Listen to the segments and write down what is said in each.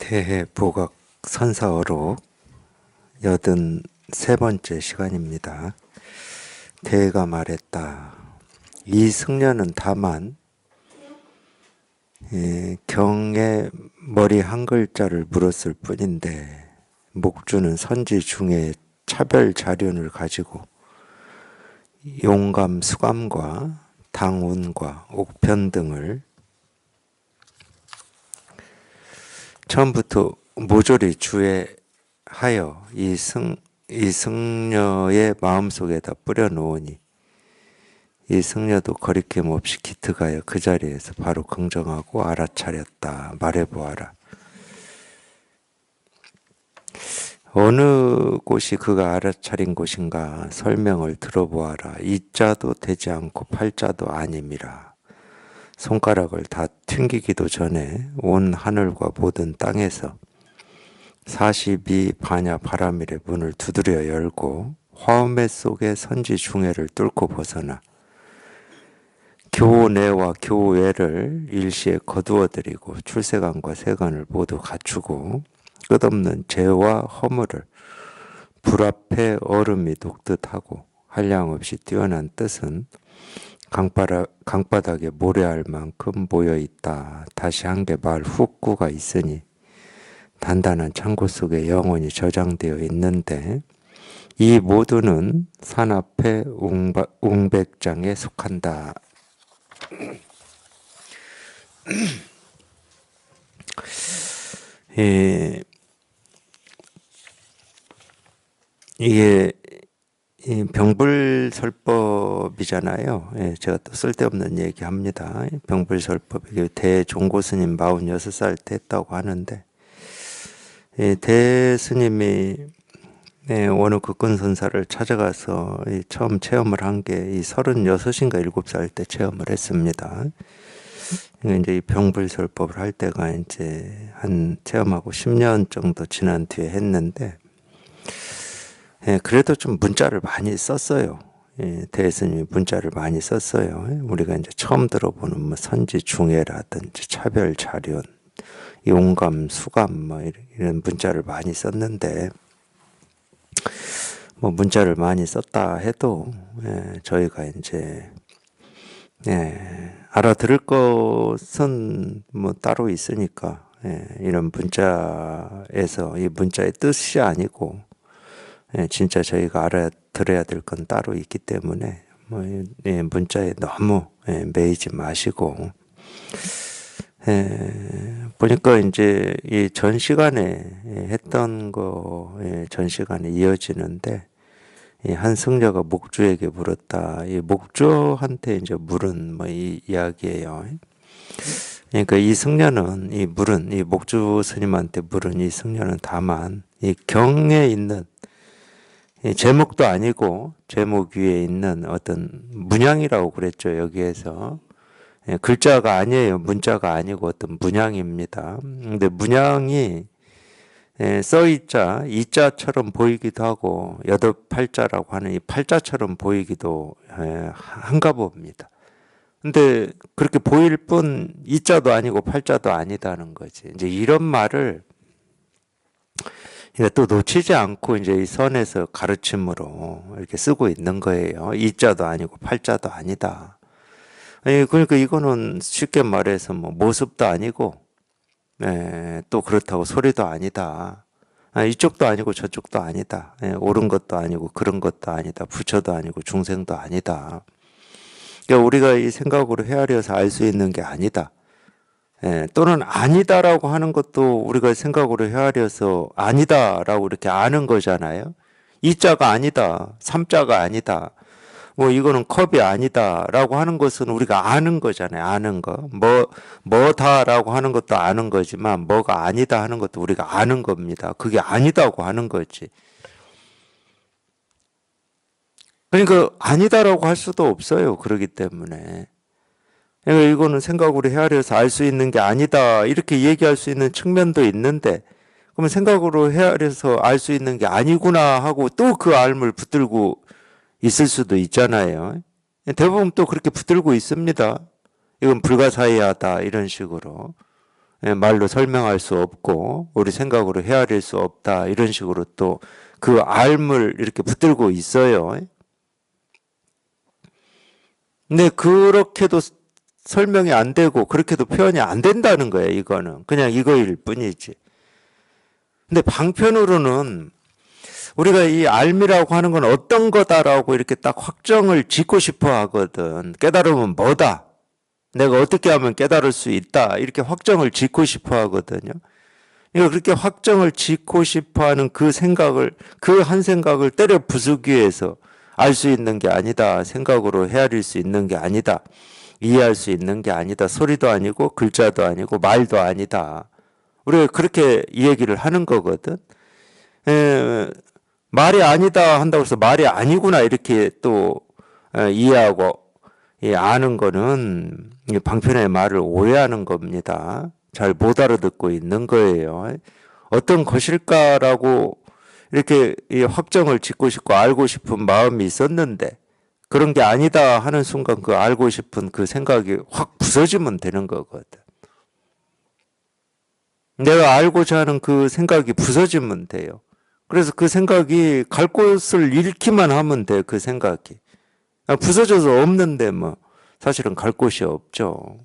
대해보각 선사어록 83번째 시간입니다. 대해가 말했다. 이 승려는 다만 경의 머리 한 글자를 물었을 뿐인데 목주는 선지 중에 차별 자륜을 가지고 용감 수감과 당운과 옥편 등을 처음부터 모조리 주의하여 이 승려의 마음속에다 뿌려놓으니 이 승려도 거리낌 없이 기특하여 그 자리에서 바로 긍정하고 알아차렸다. 말해보아라. 어느 곳이 그가 알아차린 곳인가 설명을 들어보아라. 이자도 되지 않고 팔자도 아님이라. 손가락을 다 튕기기도 전에 온 하늘과 모든 땅에서 42 반야 바라밀의 문을 두드려 열고 화엄의 속에 선지 중해를 뚫고 벗어나 교내와 교외를 일시에 거두어들이고 출세관과 세관을 모두 갖추고 끝없는 죄와 허물을 불 앞에 얼음이 녹듯하고 한량없이 뛰어난 뜻은 강바닥에 모래알 만큼 모여있다. 다시 한 개 말 훅구가 있으니 단단한 창고 속에 영원히 저장되어 있는데 이 모두는 산 앞에 웅백장에 속한다. 이게 병불설법이잖아요. 제가 또 쓸데없는 얘기합니다. 병불설법, 대종고스님 46살 때 했다고 하는데 대스님이 어느 극근선사를 찾아가서 처음 체험을 한 게 36인가 7살 때 체험을 했습니다. 이제 이 병불설법을 할 때가 이제 한 체험하고 10년 정도 지난 뒤에 했는데 그래도 좀 문자를 많이 썼어요. 대스님이 문자를 많이 썼어요. 우리가 이제 처음 들어보는 뭐 선지 중해라든지 차별 자륜, 용감, 수감 뭐 이런 문자를 많이 썼는데 뭐 문자를 많이 썼다 해도 저희가 이제 알아들을 것은 뭐 따로 있으니까 이런 문자에서 이 문자의 뜻이 아니고 진짜 저희가 알아들어야 될 건 따로 있기 때문에 뭐 문자에 너무 매이지 마시고 보니까 이제 이 전 시간에 했던 거 전 시간에 이어지는데 한 승려가 목주에게 물었다. 이 목주한테 이제 물은 뭐 이 이야기예요. 그러니까 이 승려는 이 목주 스님한테 물은 이 승려는 다만 이 경에 있는 제목도 아니고 제목 위에 있는 어떤 문양이라고 그랬죠. 여기에서 글자가 아니에요. 문자가 아니고 어떤 문양입니다. 근데 문양이 써있자 이자처럼 보이기도 하고 팔자라고 하는 이 팔자처럼 보이기도 한가 봅니다. 근데 그렇게 보일 뿐 이자도 아니고 팔자도 아니다는 거지. 이제 이런 말을 또 놓치지 않고 이제 이 선에서 가르침으로 이렇게 쓰고 있는 거예요. 이자도 아니고 팔자도 아니다. 그러니까 이거는 쉽게 말해서 뭐 모습도 아니고 또 그렇다고 소리도 아니다. 이쪽도 아니고 저쪽도 아니다. 옳은 것도 아니고 그런 것도 아니다. 부처도 아니고 중생도 아니다. 그러니까 우리가 이 생각으로 헤아려서 알 수 있는 게 아니다. 또는 아니다라고 하는 것도 우리가 생각으로 헤아려서 아니다라고 이렇게 아는 거잖아요. 이자가 아니다, 삼자가 아니다, 뭐 이거는 컵이 아니다라고 하는 것은 우리가 아는 거잖아요. 아는 거. 뭐다라고 하는 것도 아는 거지만 뭐가 아니다 하는 것도 우리가 아는 겁니다. 그게 아니다고 하는 거지. 그러니까 아니다라고 할 수도 없어요. 그렇기 때문에. 그러니까 이거는 생각으로 헤아려서 알 수 있는 게 아니다 이렇게 얘기할 수 있는 측면도 있는데 그러면 생각으로 헤아려서 알 수 있는 게 아니구나 하고 또 그 알을 붙들고 있을 수도 있잖아요. 대부분 또 그렇게 붙들고 있습니다. 이건 불가사의하다 이런 식으로. 말로 설명할 수 없고 우리 생각으로 헤아릴 수 없다 이런 식으로 또 그 앓을 이렇게 붙들고 있어요. 근데 그렇게도 설명이 안 되고 그렇게도 표현이 안 된다는 거예요. 이거는 그냥 이거일 뿐이지. 근데 방편으로는 우리가 이 알미라고 하는 건 어떤 거다라고 이렇게 딱 확정을 짓고 싶어 하거든. 깨달으면 뭐다. 내가 어떻게 하면 깨달을 수 있다. 이렇게 확정을 짓고 싶어 하거든요. 그러니까 그렇게 확정을 짓고 싶어 하는 그 생각을, 그 한 생각을 때려 부수기 위해서 알 수 있는 게 아니다. 생각으로 헤아릴 수 있는 게 아니다. 이해할 수 있는 게 아니다. 소리도 아니고 글자도 아니고 말도 아니다. 우리가 그렇게 이 얘기를 하는 거거든. 말이 아니다 한다고 해서 말이 아니구나 이렇게 또 이해하고 아는 거는 방편의 말을 오해하는 겁니다. 잘 못 알아듣고 있는 거예요. 어떤 것일까라고 이렇게 확정을 짓고 싶고 알고 싶은 마음이 있었는데 그런 게 아니다 하는 순간 그 알고 싶은 그 생각이 확 부서지면 되는 거거든. 내가 알고자 하는 그 생각이 부서지면 돼요. 그래서 그 생각이 갈 곳을 잃기만 하면 돼, 그 생각이. 부서져서 없는데 뭐 사실은 갈 곳이 없죠.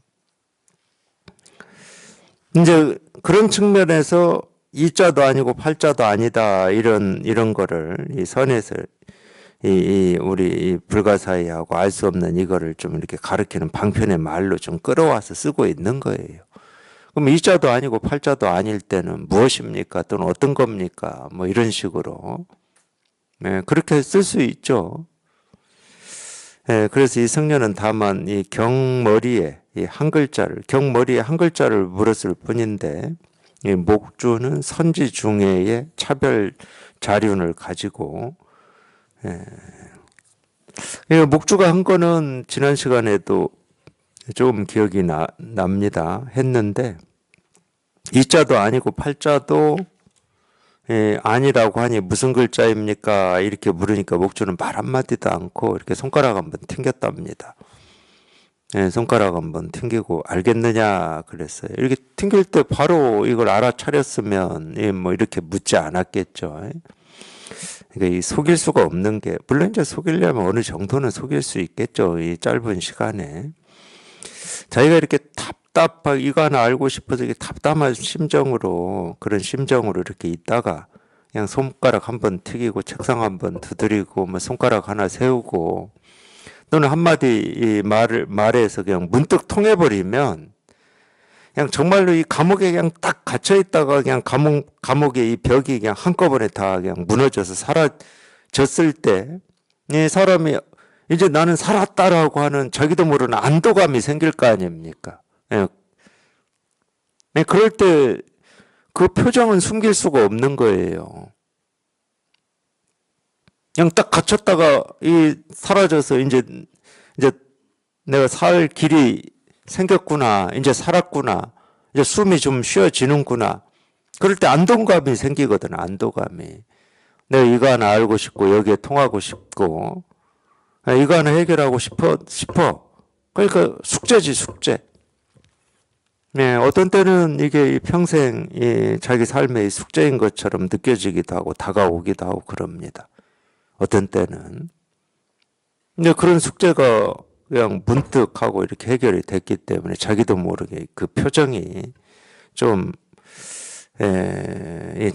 이제 그런 측면에서 이자도 아니고 팔자도 아니다 이런 거를 이 선에서 우리 이 불가사의하고 알 수 없는 이거를 좀 이렇게 가르치는 방편의 말로 좀 끌어와서 쓰고 있는 거예요. 그럼 이자도 아니고 팔자도 아닐 때는 무엇입니까? 또는 어떤 겁니까? 뭐 이런 식으로 그렇게 쓸 수 있죠. 그래서 이 성녀는 다만 이 경머리에 이 한 글자를 경머리에 한 글자를 물었을 뿐인데 이 목주는 선지 중해의 차별 자륜을 가지고 목주가 한 거는 지난 시간에도 좀 기억이 납니다. 했는데 이자도 아니고 팔자도 아니라고 하니 무슨 글자입니까? 이렇게 물으니까 목주는 말 한마디도 않고 이렇게 손가락 한번 튕겼답니다. 손가락 한번 튕기고 알겠느냐 그랬어요. 이렇게 튕길 때 바로 이걸 알아차렸으면 뭐 이렇게 묻지 않았겠죠. 그러니까 이 속일 수가 없는 게 물론 이제 속이려면 어느 정도는 속일 수 있겠죠. 이 짧은 시간에 자기가 이렇게 답답하게 이거 하나 알고 싶어서 이렇게 답답한 심정으로 그런 심정으로 이렇게 있다가 그냥 손가락 한번 튀기고 책상 한번 두드리고 뭐 손가락 하나 세우고 또는 한마디 이 말에서 그냥 문득 통해버리면 그냥 정말로 이 감옥에 그냥 딱 갇혀 있다가 그냥 감옥의 이 벽이 그냥 한꺼번에 다 그냥 무너져서 사라졌을 때 이 사람이 이제 나는 살았다라고 하는 자기도 모르는 안도감이 생길 거 아닙니까? 그럴 때 그 표정은 숨길 수가 없는 거예요. 그냥 딱 갇혔다가 이 사라져서 이제 내가 살 길이 생겼구나. 이제 살았구나. 이제 숨이 좀 쉬어지는구나. 그럴 때 안도감이 생기거든. 안도감이. 내가 이거 하나 알고 싶고 여기에 통하고 싶고 이거 하나 해결하고 싶어. 그러니까 숙제지 숙제. 어떤 때는 이게 평생 자기 삶의 숙제인 것처럼 느껴지기도 하고 다가오기도 하고 그럽니다. 어떤 때는. 근데 그런 숙제가 그냥 문득 하고 이렇게 해결이 됐기 때문에 자기도 모르게 그 표정이 좀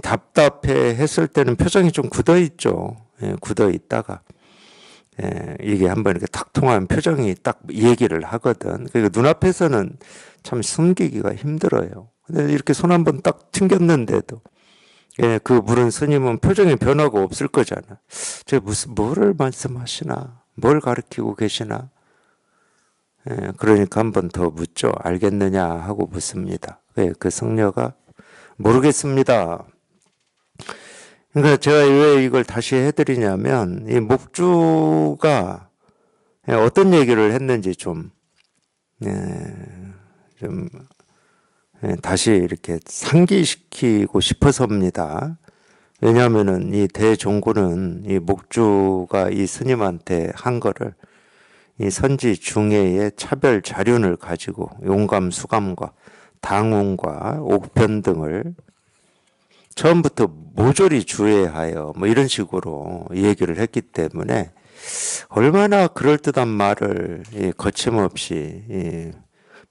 답답해 했을 때는 표정이 좀 굳어 있죠. 굳어 있다가 이게 한번 이렇게 탁 통하면 표정이 딱 얘기를 하거든. 그러니까 눈앞에서는 참 숨기기가 힘들어요. 근데 이렇게 손 한번 딱 튕겼는데도 그 물은 스님은 표정에 변화가 없을 거잖아. 저 뭐를 말씀하시나? 뭘 가르치고 계시나? 그러니까 한 번 더 묻죠. 알겠느냐 하고 묻습니다. 그 성녀가 모르겠습니다. 그러니까 제가 왜 이걸 다시 해드리냐면 이 목주가 어떤 얘기를 했는지 좀 다시 이렇게 상기시키고 싶어서입니다. 왜냐하면은 이 대종고는 이 목주가 이 스님한테 한 거를 이 선지 중해의 차별 자륜을 가지고 용감 수감과 당운과 옥편 등을 처음부터 모조리 주의하여 뭐 이런 식으로 얘기를 했기 때문에 얼마나 그럴듯한 말을 거침없이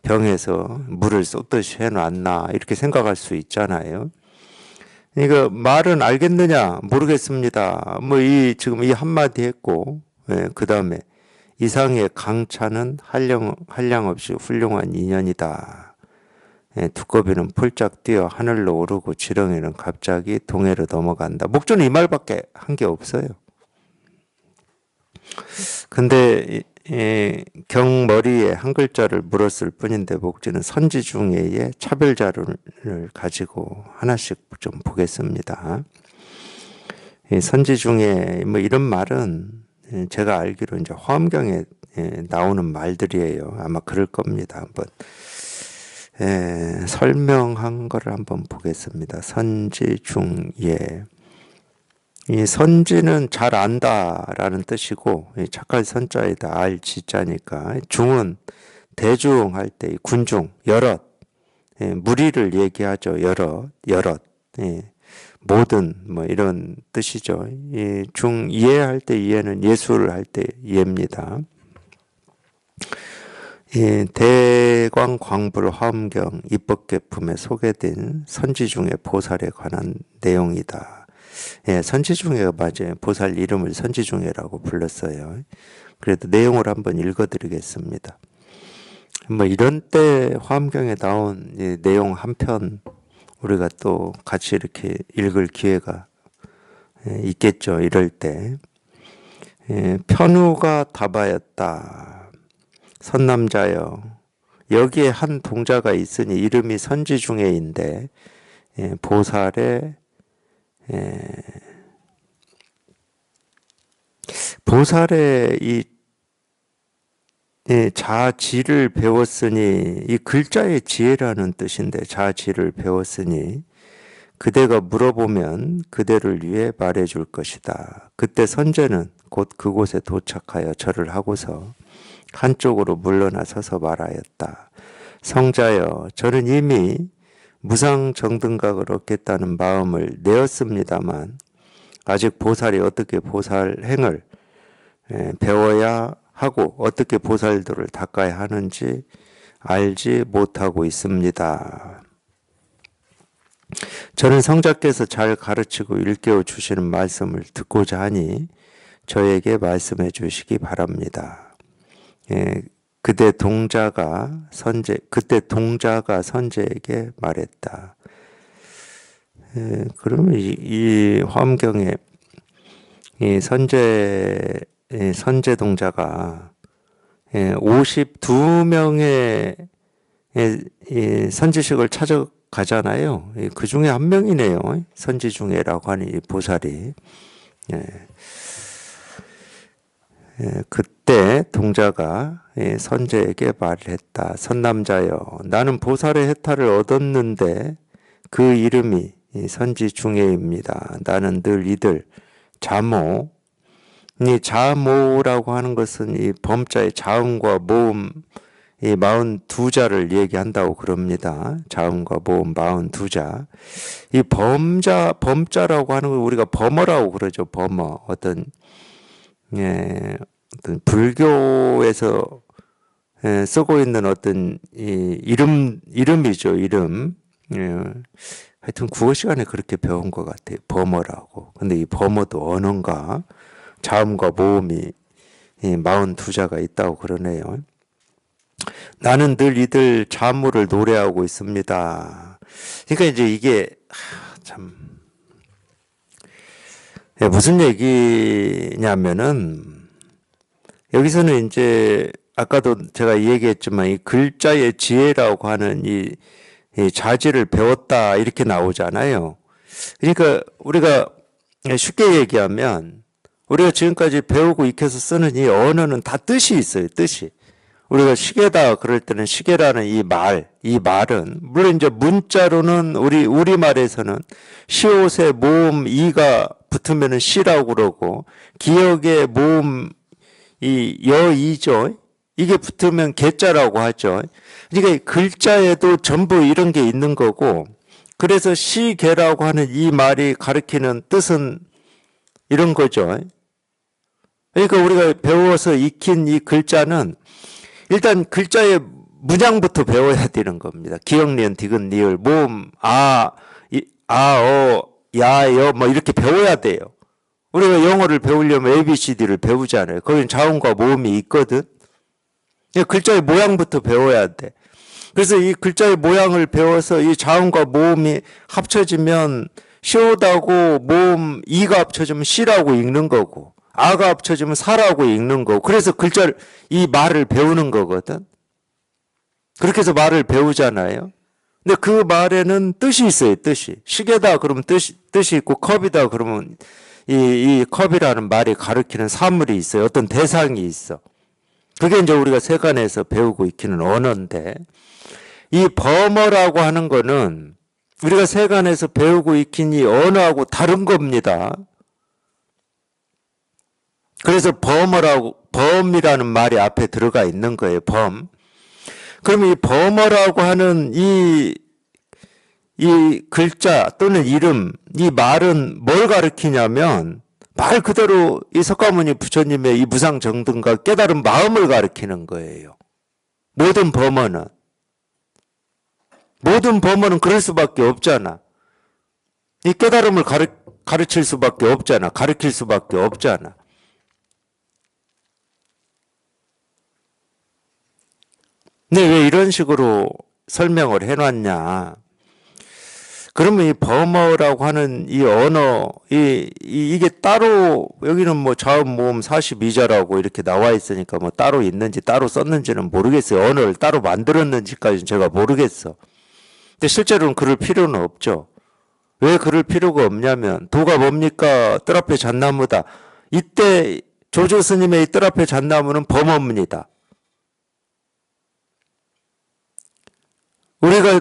병에서 물을 쏟듯이 해놨나 이렇게 생각할 수 있잖아요. 그러니까 말은 알겠느냐 모르겠습니다. 뭐 지금 이 한마디 했고, 그 다음에 이상의 강차는 한량없이 훌륭한 인연이다. 두꺼비는 폴짝 뛰어 하늘로 오르고 지렁이는 갑자기 동해로 넘어간다. 목조는 이 말밖에 한 게 없어요. 근데 경머리에 한 글자를 물었을 뿐인데 목지는 선지중예의 차별자를 가지고 하나씩 좀 보겠습니다. 선지중예 뭐 이런 말은 제가 알기로 이제 화엄경에 나오는 말들이에요. 아마 그럴 겁니다. 한번 설명한 거를 한번 보겠습니다. 선지중예. 이 선지는 잘 안다라는 뜻이고 착할 선자에다 알 지자니까 중은 대중 할 때 군중 여럿 무리를 얘기하죠. 여럿 모든 뭐 이런 뜻이죠. 중 이해할 때 이해는 예수를 할 때 이해입니다. 대광 광불 화엄경 입법계품에 소개된 선지중예 보살에 관한 내용이다. 선지중예가 맞아요. 보살 이름을 선지중예라고 불렀어요. 그래도 내용을 한번 읽어드리겠습니다. 뭐 이런 때 화엄경에 나온 내용 한 편 우리가 또 같이 이렇게 읽을 기회가 있겠죠. 이럴 때 편우가 답하였다. 선남자여 여기에 한 동자가 있으니 이름이 선지중예인데 보살의 이 자지를 배웠으니 이 글자의 지혜라는 뜻인데 자지를 배웠으니 그대가 물어보면 그대를 위해 말해줄 것이다. 그때 선제는 곧 그곳에 도착하여 절을 하고서 한쪽으로 물러나 서서 말하였다. 성자여 저는 이미 무상정등각을 얻겠다는 마음을 내었습니다만 아직 보살이 어떻게 보살행을 배워야 하고 어떻게 보살도를 닦아야 하는지 알지 못하고 있습니다. 저는 성자께서 잘 가르치고 일깨워 주시는 말씀을 듣고자 하니 저에게 말씀해 주시기 바랍니다. 그때 동자가 선제에게 말했다. 그러면 이 화엄경에 이 선제 동자가 52명의 선지식을 찾아가잖아요. 그 중에 한 명이네요. 선지중예라고 하는 이 보살이. 그때 동자가 선제에게 말을 했다. 선남자여 나는 보살의 해탈을 얻었는데 그 이름이 선지중예입니다. 나는 늘 이들 자모 이 자모라고 하는 것은 이 범자의 자음과 모음 이 42자를 얘기한다고 그럽니다. 자음과 모음 42자. 이 범자라고 하는 걸 우리가 범어라고 그러죠. 범어. 어떤 불교에서 쓰고 있는 어떤 이름이죠. 이름. 하여튼 국어 시간에 그렇게 배운 것 같아요. 범어라고. 근데 이 범어도 언어인가 자음과 모음이 42자가 있다고 그러네요. 나는 늘 이들 자모를 노래하고 있습니다. 그러니까 이제 이게 참 무슨 얘기냐면은 여기서는 이제 아까도 제가 얘기했지만 이 글자의 지혜라고 하는 이 자질을 배웠다 이렇게 나오잖아요. 그러니까 우리가 쉽게 얘기하면 우리가 지금까지 배우고 익혀서 쓰는 이 언어는 다 뜻이 있어요. 뜻이. 우리가 시계다 그럴 때는 시계라는 이 말은 물론 이제 문자로는 우리말에서는 시옷에 모음 이가 붙으면은 시라고 그러고 기역에 모음 이 여이죠. 이게 붙으면 개자라고 하죠. 그러니까 글자에도 전부 이런 게 있는 거고, 그래서 시개라고 하는 이 말이 가리키는 뜻은 이런 거죠. 그러니까 우리가 배워서 익힌 이 글자는 일단 글자의 문양부터 배워야 되는 겁니다. 기역, 니은, 디귿, 리을, 모음, 야, 여, 뭐 이렇게 배워야 돼요. 우리가 영어를 배우려면 ABCD를 배우잖아요. 거기는 자음과 모음이 있거든. 글자의 모양부터 배워야 돼. 그래서 이 글자의 모양을 배워서 이 자음과 모음이 합쳐지면 시오다고 모음 이가 합쳐지면 시라고 읽는 거고 아가 합쳐지면 사라고 읽는 거고 그래서 글자를 이 말을 배우는 거거든. 그렇게 해서 말을 배우잖아요. 근데 그 말에는 뜻이 있어요. 뜻이. 시계다 그러면 뜻이 있고 컵이다 그러면 이 컵이라는 말이 가리키는 사물이 있어요. 어떤 대상이 있어. 그게 이제 우리가 세간에서 배우고 익히는 언어인데 이 범어라고 하는 거는 우리가 세간에서 배우고 익힌 이 언어하고 다른 겁니다. 그래서 범이라는 말이 앞에 들어가 있는 거예요. 범. 그러면 이 범어라고 하는 이 글자 또는 이름, 이 말은 뭘 가리키냐면 말 그대로 이 석가모니 부처님의 이 무상정등과 깨달은 마음을 가리키는 거예요. 모든 범어는 그럴 수밖에 없잖아. 이 깨달음을 가르칠 수밖에 없잖아. 가르칠 수밖에 없잖아. 근데 왜 이런 식으로 설명을 해놨냐. 그러면 이 범어라고 하는 이 언어, 이게 따로, 여기는 뭐 자음, 모음 42자라고 이렇게 나와 있으니까 뭐 따로 있는지 따로 썼는지는 모르겠어요. 언어를 따로 만들었는지까지는 제가 모르겠어. 근데 실제로는 그럴 필요는 없죠. 왜 그럴 필요가 없냐면, 도가 뭡니까? 뜰 앞에 잣나무다. 이때 조조 스님의 이 뜰 앞에 잣나무는 범어입니다. 우리가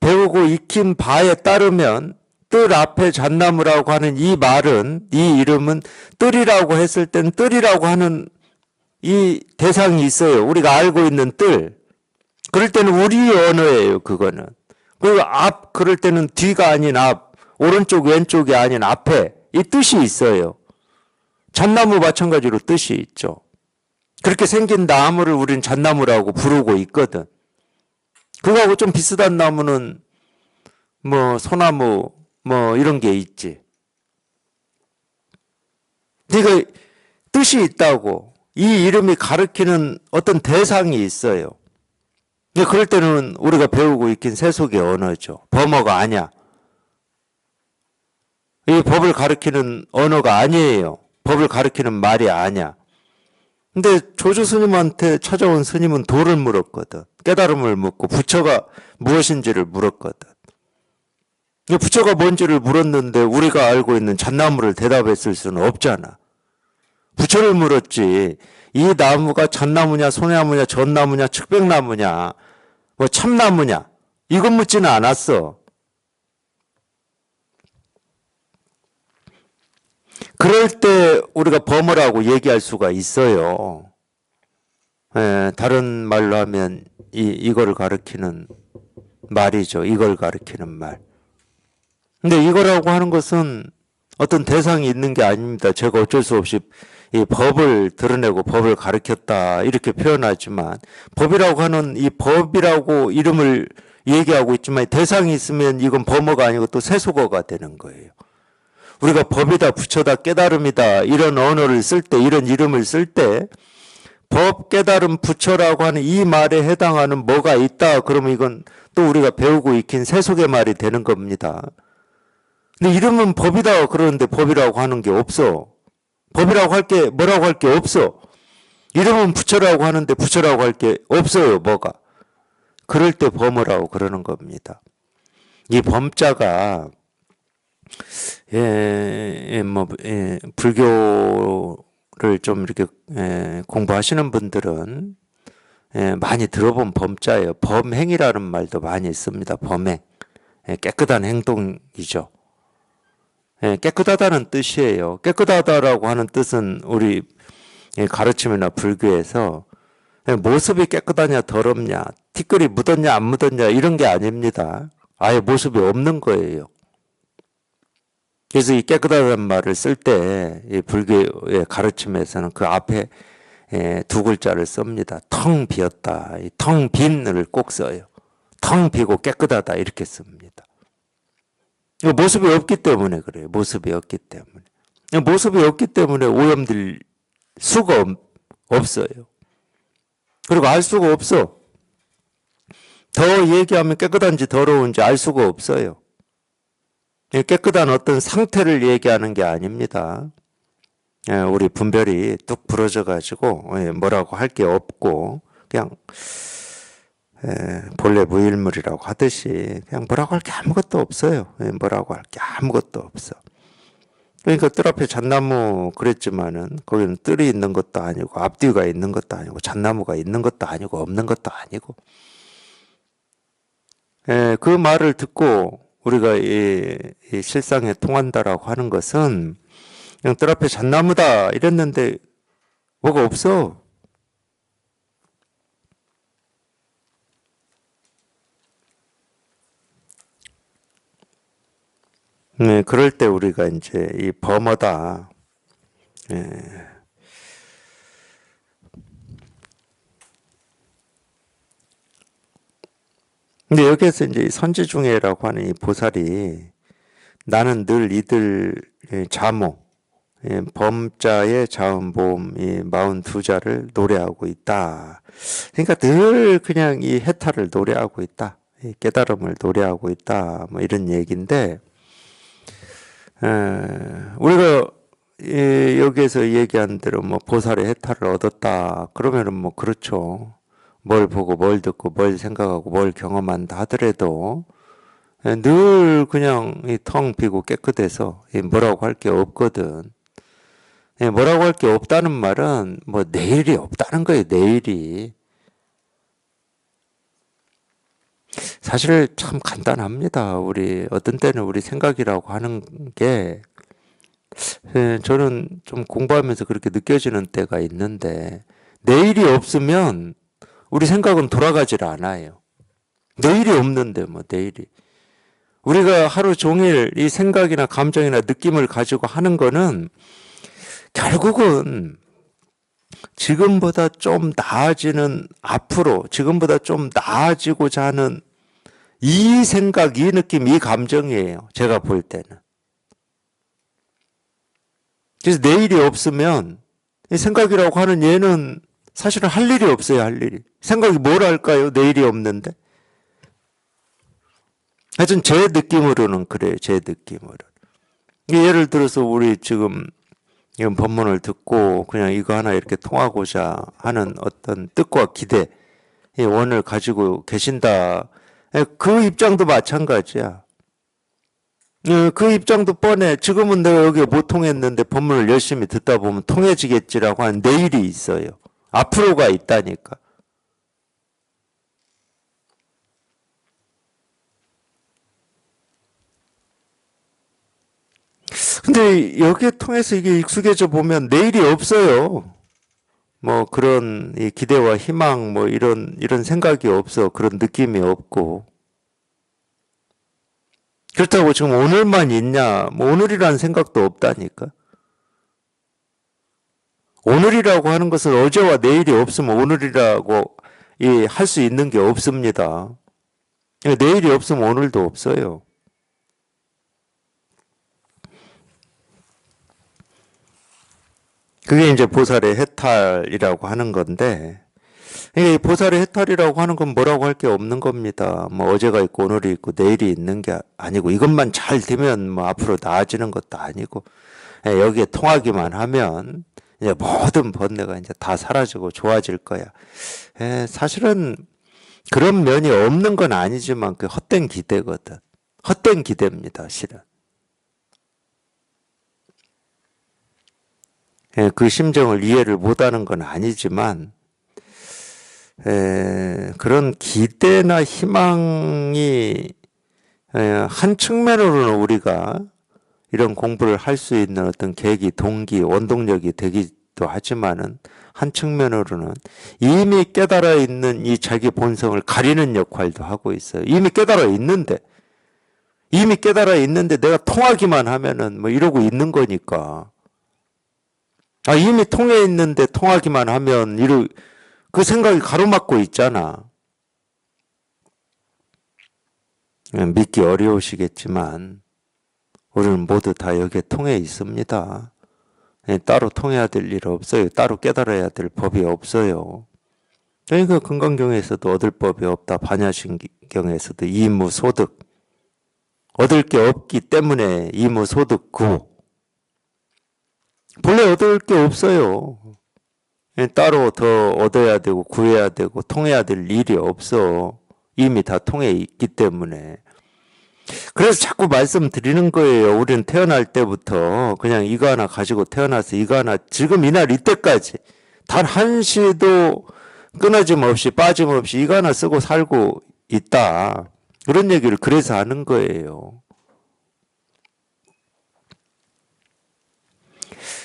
배우고 익힌 바에 따르면 뜰 앞에 잣나무라고 하는 이 말은 이 이름은 뜰이라고 했을 땐 뜰이라고 하는 이 대상이 있어요. 우리가 알고 있는 뜰. 그럴 때는 우리 언어예요. 그거는. 그리고 그럴 때는 뒤가 아닌 앞, 오른쪽 왼쪽이 아닌 앞에 이 뜻이 있어요. 잣나무 마찬가지로 뜻이 있죠. 그렇게 생긴 나무를 우리는 잣나무라고 부르고 있거든. 그거하고 좀 비슷한 나무는 뭐 소나무 뭐 이런 게 있지. 그러니까 뜻이 있다고. 이 이름이 가리키는 어떤 대상이 있어요. 그럴 때는 우리가 배우고 익힌 세속의 언어죠. 범어가 아니야. 이 법을 가리키는 언어가 아니에요. 법을 가리키는 말이 아니야. 근데 조조 스님한테 찾아온 스님은 도를 물었거든. 깨달음을 묻고 부처가 무엇인지를 물었거든. 부처가 뭔지를 물었는데 우리가 알고 있는 잣나무를 대답했을 수는 없잖아. 부처를 물었지. 이 나무가 잣나무냐 소나무냐 전나무냐 측백나무냐 뭐 참나무냐 이건 묻지는 않았어. 그럴 때 우리가 범어라고 얘기할 수가 있어요. 다른 말로 하면 이거를 가리키는 말이죠. 이걸 가리키는 말. 근데 이거라고 하는 것은 어떤 대상이 있는 게 아닙니다. 제가 어쩔 수 없이 이 법을 드러내고 법을 가리켰다 이렇게 표현하지만 법이라고 하는 이 법이라고 이름을 얘기하고 있지만 대상이 있으면 이건 범어가 아니고 또 세속어가 되는 거예요. 우리가 법이다, 부처다, 깨달음이다 이런 언어를 쓸 때, 이런 이름을 쓸 때 법, 깨달음, 부처라고 하는 이 말에 해당하는 뭐가 있다 그러면 이건 또 우리가 배우고 익힌 세속의 말이 되는 겁니다. 근데 이름은 법이다 그러는데 법이라고 하는 게 없어. 법이라고 할 게 뭐라고 할 게 없어. 이름은 부처라고 하는데 부처라고 할 게 없어요. 뭐가. 그럴 때 범어라고 그러는 겁니다. 이 범자가 불교를 좀 이렇게 공부하시는 분들은 많이 들어본 범자예요. 범행이라는 말도 많이 씁니다. 범행. 깨끗한 행동이죠. 깨끗하다는 뜻이에요. 깨끗하다라고 하는 뜻은 우리 가르침이나 불교에서 모습이 깨끗하냐 더럽냐, 티끌이 묻었냐 안 묻었냐 이런 게 아닙니다. 아예 모습이 없는 거예요. 그래서 이 깨끗하다는 말을 쓸 때 이 불교의 가르침에서는 그 앞에 두 글자를 씁니다. 텅 비었다. 이 텅 빈을 꼭 써요. 텅 비고 깨끗하다 이렇게 씁니다. 모습이 없기 때문에 그래요. 모습이 없기 때문에. 모습이 없기 때문에 오염될 수가 없어요. 그리고 알 수가 없어. 더 얘기하면 깨끗한지 더러운지 알 수가 없어요. 깨끗한 어떤 상태를 얘기하는 게 아닙니다. 우리 분별이 뚝 부러져 가지고 뭐라고 할 게 없고 그냥 본래 무일물이라고 하듯이 그냥 뭐라고 할 게 아무것도 없어요. 뭐라고 할 게 아무것도 없어. 그러니까 뜰 앞에 잣나무 그랬지만은 거기는 뜰이 있는 것도 아니고 앞뒤가 있는 것도 아니고 잣나무가 있는 것도 아니고 없는 것도 아니고 그 말을 듣고 우리가 이 실상에 통한다라고 하는 것은 그냥 뜰 앞에 잣나무다 이랬는데 뭐가 없어. 그럴 때 우리가 이제 이 범어다. 근데 여기에서 이제 선지중회라고 하는 이 보살이 나는 늘 이들 자모, 범자의 자음보음 이 42자를 노래하고 있다. 그러니까 늘 그냥 이 해탈을 노래하고 있다. 이 깨달음을 노래하고 있다. 뭐 이런 얘기인데 우리가 여기에서 얘기한 대로 뭐 보살의 해탈을 얻었다. 그러면은 뭐 그렇죠. 뭘 보고 뭘 듣고 뭘 생각하고 뭘 경험한다 하더라도 늘 그냥 텅 비고 깨끗해서 뭐라고 할 게 없거든. 뭐라고 할 게 없다는 말은 뭐 내일이 없다는 거예요. 내일이. 사실 참 간단합니다. 우리 어떤 때는 우리 생각이라고 하는 게 저는 좀 공부하면서 그렇게 느껴지는 때가 있는데 내일이 없으면 우리 생각은 돌아가질 않아요. 내일이 없는데 뭐 내일이. 우리가 하루 종일 이 생각이나 감정이나 느낌을 가지고 하는 거는 결국은 지금보다 좀 나아지는 앞으로 지금보다 좀 나아지고자 하는 이 생각, 이 느낌, 이 감정이에요. 제가 볼 때는. 그래서 내일이 없으면 이 생각이라고 하는 얘는 사실은 할 일이 없어요. 할 일이. 생각이 뭘 할까요? 내일이 없는데. 하여튼 제 느낌으로는 그래요. 제 느낌으로. 예를 들어서 우리 지금 이런 법문을 듣고 그냥 이거 하나 이렇게 통하고자 하는 어떤 뜻과 기대, 이 원을 가지고 계신다. 그 입장도 마찬가지야. 그 입장도 뻔해. 지금은 내가 여기 못 통했는데 법문을 열심히 듣다 보면 통해지겠지라고 하는 내일이 있어요. 앞으로가 있다니까. 근데 여기에 통해서 이게 익숙해져 보면 내일이 없어요. 뭐 그런 이 기대와 희망 뭐 이런 생각이 없어. 그런 느낌이 없고. 그렇다고 지금 오늘만 있냐? 뭐 오늘이라는 생각도 없다니까. 오늘이라고 하는 것은 어제와 내일이 없으면 오늘이라고 할 수 있는 게 없습니다. 내일이 없으면 오늘도 없어요. 그게 이제 보살의 해탈이라고 하는 건데, 이 보살의 해탈이라고 하는 건 뭐라고 할 게 없는 겁니다. 뭐 어제가 있고 오늘이 있고 내일이 있는 게 아니고 이것만 잘 되면 뭐 앞으로 나아지는 것도 아니고 여기에 통하기만 하면 이제 모든 번뇌가 이제 다 사라지고 좋아질 거야. 사실은 그런 면이 없는 건 아니지만 그 헛된 기대거든. 헛된 기대입니다, 실은. 그 심정을 이해를 못하는 건 아니지만 그런 기대나 희망이 한 측면으로는 우리가 이런 공부를 할 수 있는 어떤 계기, 동기, 원동력이 있기도 하지만은 한 측면으로는 이미 깨달아 있는 이 자기 본성을 가리는 역할도 하고 있어요. 이미 깨달아 있는데 내가 통하기만 하면은 뭐 이러고 있는 거니까. 아, 이미 통해 있는데 통하기만 하면 그 생각이 가로막고 있잖아. 믿기 어려우시겠지만 우리는 모두 다 여기에 통해 있습니다. 따로 통해야 될 일 없어요. 따로 깨달아야 될 법이 없어요. 그러니까 금강경에서도 얻을 법이 없다. 반야신경에서도 이무소득. 얻을 게 없기 때문에 이무소득구. 본래 얻을 게 없어요. 따로 더 얻어야 되고 구해야 되고 통해야 될 일이 없어. 이미 다 통해 있기 때문에. 그래서 자꾸 말씀드리는 거예요. 우리는 태어날 때부터 그냥 이거 하나 가지고 태어나서 이거 하나 지금 이날 이때까지 단 한시도 끊어짐 없이 빠짐없이 이거 하나 쓰고 살고 있다. 그런 얘기를 그래서 하는 거예요.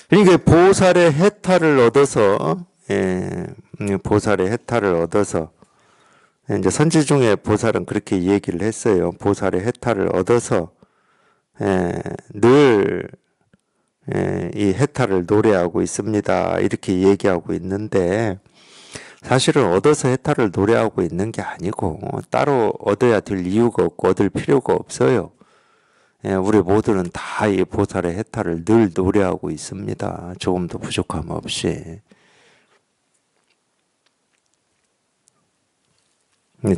그러니까 보살의 해탈을 얻어서 보살의 해탈을 얻어서 이제 선지 중에 보살은 그렇게 얘기를 했어요. 보살의 해탈을 얻어서 늘 이 해탈을 노래하고 있습니다. 이렇게 얘기하고 있는데 사실은 얻어서 해탈을 노래하고 있는 게 아니고 따로 얻어야 될 이유가 없고 얻을 필요가 없어요. 우리 모두는 다 이 보살의 해탈을 늘 노래하고 있습니다. 조금도 부족함 없이.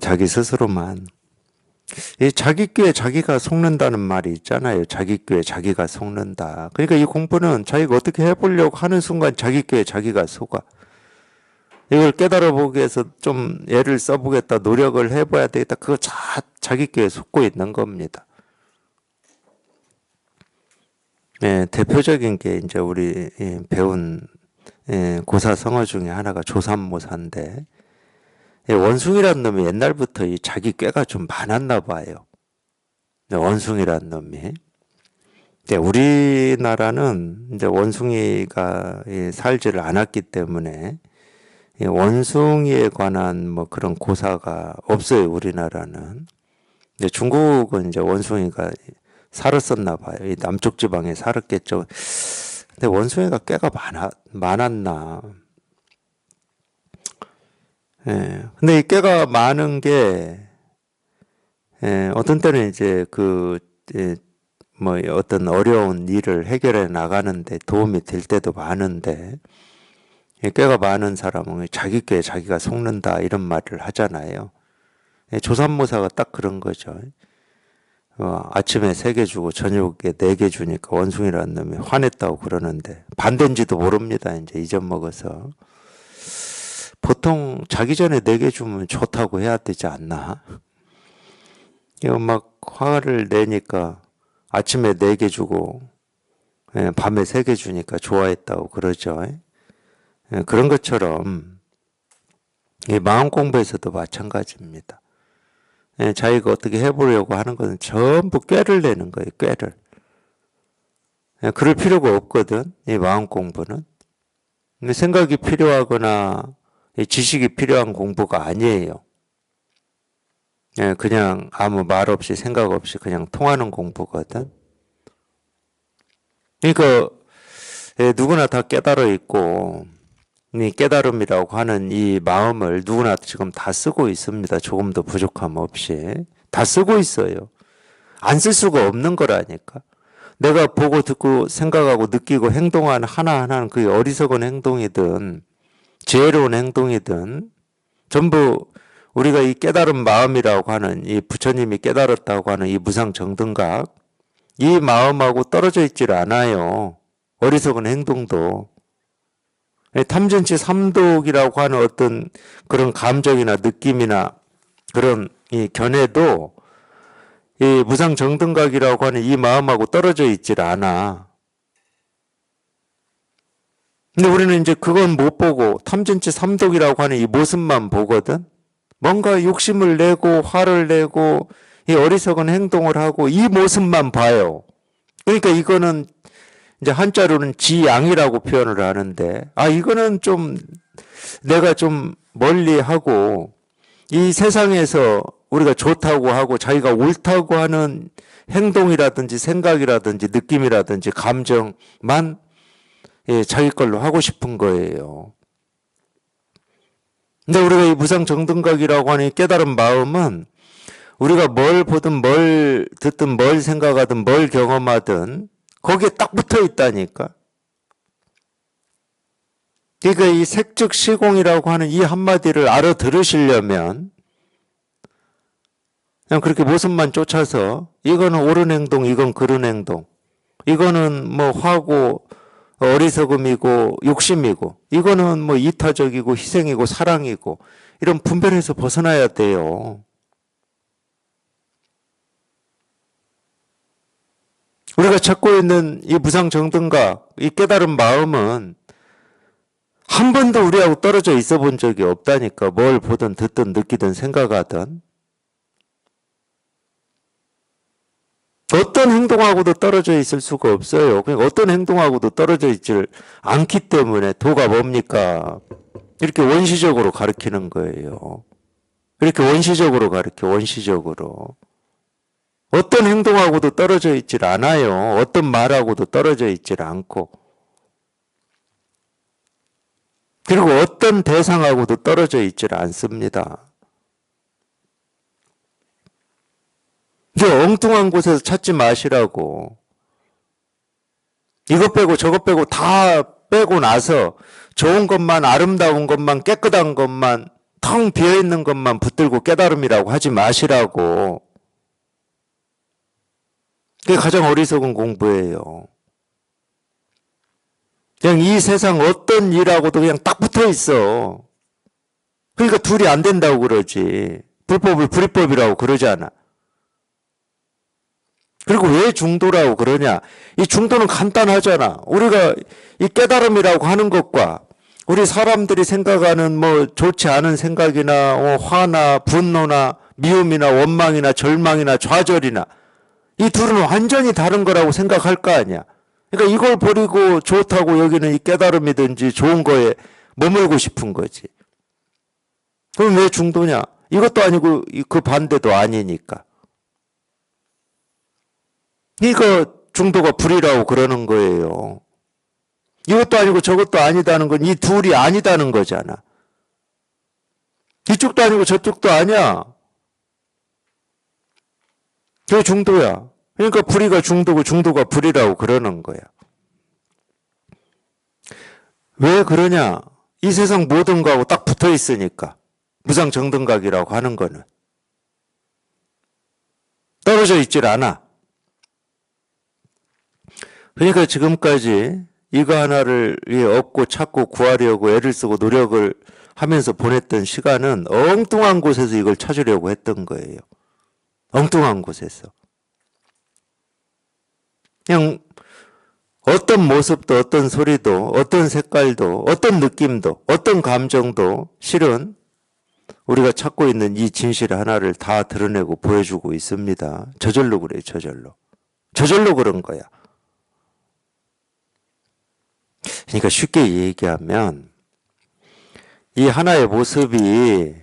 자기 스스로만. 이 자기 꾀에 자기가 속는다는 말이 있잖아요. 자기 꾀에 자기가 속는다. 그러니까 이 공부는 자기가 어떻게 해보려고 하는 순간 자기 꾀에 자기가 속아. 이걸 깨달아 보기 위해서 좀 애를 써보겠다, 노력을 해봐야 되겠다. 그거 자기 꾀에 속고 있는 겁니다. 대표적인 게 이제 우리 배운 고사 성어 중에 하나가 조삼모사인데, 원숭이란 놈이 옛날부터 이 자기 꾀가 좀 많았나 봐요. 원숭이란 놈이. 우리나라는 이제 원숭이가 살지를 않았기 때문에 원숭이에 관한 뭐 그런 고사가 없어요. 우리나라는. 근데 중국은 이제 원숭이가 살았었나 봐요. 이 남쪽 지방에 살았겠죠. 근데 원숭이가 꾀가 많았나. 근데 이 꾀가 많은 게, 어떤 때는 이제 뭐 어떤 어려운 일을 해결해 나가는데 도움이 될 때도 많은데, 꾀가 많은 사람은 자기 꾀에 자기가 속는다 이런 말을 하잖아요. 조삼모사가 딱 그런 거죠. 아침에 3개 주고 저녁에 4개 주니까 원숭이라는 놈이 화냈다고 그러는데 반대인지도 모릅니다. 이제 잊어먹어서. 보통 자기 전에 4개 주면 좋다고 해야 되지 않나? 이거 막 화를 내니까 아침에 4개 주고 밤에 3개 주니까 좋아했다고 그러죠. 그런 것처럼 이 마음 공부에서도 마찬가지입니다. 자기가 어떻게 해보려고 하는 것은 전부 꾀를 내는 거예요. 꾀를. 그럴 필요가 없거든. 이 마음 공부는. 생각이 필요하거나 지식이 필요한 공부가 아니에요. 그냥 아무 말 없이 생각 없이 그냥 통하는 공부거든. 그러니까 누구나 다 깨달아 있고 이 깨달음이라고 하는 이 마음을 누구나 지금 다 쓰고 있습니다. 조금도 부족함 없이 다 쓰고 있어요. 안 쓸 수가 없는 거라니까. 내가 보고 듣고 생각하고 느끼고 행동하는 하나하나는 그게 어리석은 행동이든 지혜로운 행동이든 전부 우리가 이 깨달은 마음이라고 하는 이 부처님이 깨달았다고 하는 이 무상정등각 이 마음하고 떨어져 있질 않아요. 어리석은 행동도. 탐진치 삼독이라고 하는 어떤 그런 감정이나 느낌이나 그런 이 견해도 이 무상정등각이라고 하는 이 마음하고 떨어져 있질 않아. 근데 우리는 이제 그건 못 보고 탐진치 삼독이라고 하는 이 모습만 보거든. 뭔가 욕심을 내고 화를 내고 이 어리석은 행동을 하고 이 모습만 봐요. 그러니까 이거는 이제 한자로는 지양이라고 표현을 하는데, 이거는 좀 내가 좀 멀리하고 이 세상에서 우리가 좋다고 하고 자기가 옳다고 하는 행동이라든지 생각이라든지 느낌이라든지 감정만 자기 걸로 하고 싶은 거예요. 근데 우리가 이 무상정등각이라고 하는 깨달은 마음은 우리가 뭘 보든 뭘 듣든 뭘 생각하든 뭘 경험하든 거기에 딱 붙어 있다니까. 그러니까 이 색즉 시공이라고 하는 이 한마디를 알아들으시려면 그냥 그렇게 모습만 쫓아서 이거는 옳은 행동, 이건 그른 행동, 이거는 뭐 화고 어리석음이고 욕심이고, 이거는 뭐 이타적이고 희생이고 사랑이고, 이런 분별에서 벗어나야 돼요. 우리가 찾고 있는 이 무상정등각, 이 깨달은 마음은 한 번도 우리하고 떨어져 있어 본 적이 없다니까. 뭘 보든 듣든 느끼든 생각하든 어떤 행동하고도 떨어져 있을 수가 없어요. 그러니까 어떤 행동하고도 떨어져 있질 않기 때문에 도가 뭡니까? 이렇게 원시적으로 가르치는 거예요. 이렇게 원시적으로 가르쳐, 원시적으로. 어떤 행동하고도 떨어져 있질 않아요. 어떤 말하고도 떨어져 있질 않고. 그리고 어떤 대상하고도 떨어져 있질 않습니다. 이제 엉뚱한 곳에서 찾지 마시라고. 이것 빼고 저것 빼고 다 빼고 나서 좋은 것만, 아름다운 것만, 깨끗한 것만, 텅 비어있는 것만 붙들고 깨달음이라고 하지 마시라고. 그게 가장 어리석은 공부예요. 그냥 이 세상 어떤 일하고도 그냥 딱 붙어 있어. 그러니까 둘이 안 된다고 그러지. 불법을 불이법이라고 그러잖아. 그리고 왜 중도라고 그러냐? 이 중도는 간단하잖아. 우리가 이 깨달음이라고 하는 것과 우리 사람들이 생각하는 뭐 좋지 않은 생각이나 화나 분노나 미움이나 원망이나 절망이나 좌절이나 이 둘은 완전히 다른 거라고 생각할 거 아니야. 그러니까 이걸 버리고 좋다고 여기는 이 깨달음이든지 좋은 거에 머물고 싶은 거지. 그럼 왜 중도냐? 이것도 아니고 그 반대도 아니니까. 이거 중도가 불이라고 그러는 거예요. 이것도 아니고 저것도 아니다는 건 이 둘이 아니다는 거잖아. 이쪽도 아니고 저쪽도 아니야. 그게 중도야. 그러니까 불이가 중도고 중도가 불이라고 그러는 거야. 왜 그러냐? 이 세상 모든 거하고 딱 붙어 있으니까. 무상정등각이라고 하는 거는. 떨어져 있질 않아. 그러니까 지금까지 이거 하나를 얻고 찾고 구하려고 애를 쓰고 노력을 하면서 보냈던 시간은 엉뚱한 곳에서 이걸 찾으려고 했던 거예요. 엉뚱한 곳에서. 그냥 어떤 모습도 어떤 소리도 어떤 색깔도 어떤 느낌도 어떤 감정도 실은 우리가 찾고 있는 이 진실 하나를 다 드러내고 보여주고 있습니다. 저절로 그래요. 저절로. 저절로 그런 거야. 그러니까 쉽게 얘기하면 이 하나의 모습이